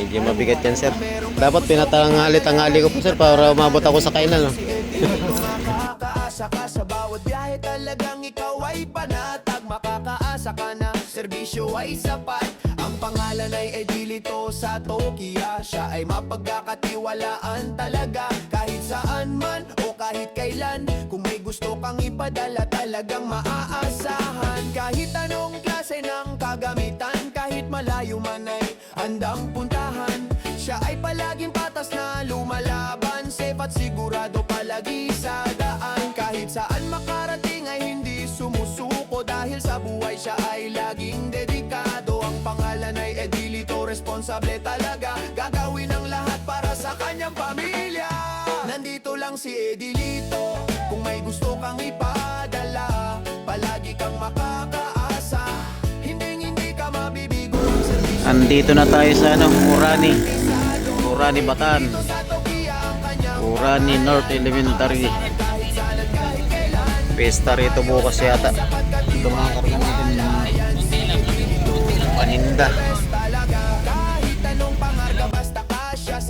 Medyo mabigat yan, sir. Dapat pinatangali-tangali ko po, sir, para umabot ako sa kainan, no? Makakaasa ka sa bawat biyahe, talagang ikaw ay panatag. Makakaasa ka na serbisyo ay sapat. Ang pangalan ay Edilito sa Tokia. Siya ay mapagkakatiwalaan talaga, kahit saan man o kahit kailan. Kung may gusto kang ipadala, talagang maaasahan. Kahit anong klase ng kagamitan, kahit malayo man ay handang puntahan. Siya ay palaging patas na lumalaban, safe at sigurado palagi sa daan. Kahit saan makarating ay hindi sumusuko, dahil sa buhay siya ay laging dedikado. Ang pangalan ay Edilito, responsable talaga, gagawin ang lahat para sa kanyang pamilya. Nandito lang si Edilito, kung may gusto kang ipadala, palagi kang makakaasa, hindi ka mabibigo. Andito na tayo sa Murani. Murani Bataan. Murani North Elementary. Pesta rito bukas yata. Ito mga karga natin paninda.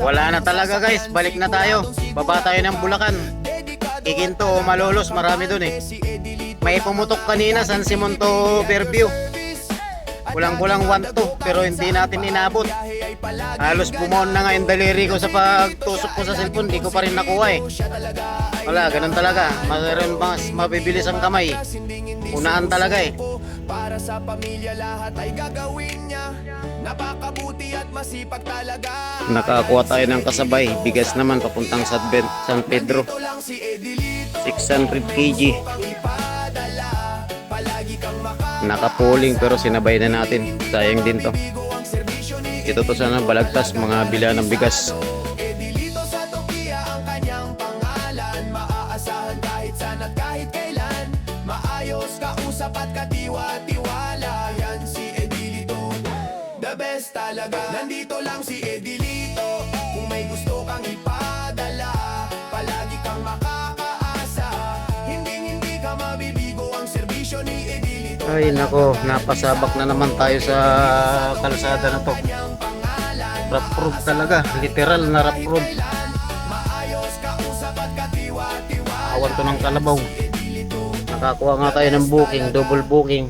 Wala na talaga, guys. Balik na tayo. Baba tayo ng Bulacan. Kikinto o Malolos, marami dun eh. May pumutok kanina, San Simon to Fairview. Kulang-kulang 1-2 pero hindi natin inabot. Halos bumaon na nga yung daliri ko sa pagtusok ko sa cellphone, di ko pa rin nakuha eh. Wala, ganun talaga. Mayroon mas mabibilis ang kamay. Unaan talaga eh. Para sa pamilya lahat ay gagawin niya. Napakabuti at masipag talaga. Nakakuha tayo ng kasabay. Bigas naman papuntang San Pedro. 600 kg. Nakapuling pero sinabay na natin. Sayang din to. Ito to sana Balagtas, mga bila ng bigas. Edilito sa Tokia ang kanyang pangalan. Maaasahan kahit saan at kahit kailan. Maayos, kausap at katiwa-tiwala. Yan si Edilito, the best talaga. Nandito lang si Edilito, kung may gusto kang ipadala, palagi kang makakaasa. Hindi ka mabibigo, ang serbisyo ni Edilito. Ay nako, napasabak na naman tayo sa kalsada na to. Rough road talaga, literal na rough road. Awan to ng kalabaw. Nakakuha nga tayo ng booking, double booking.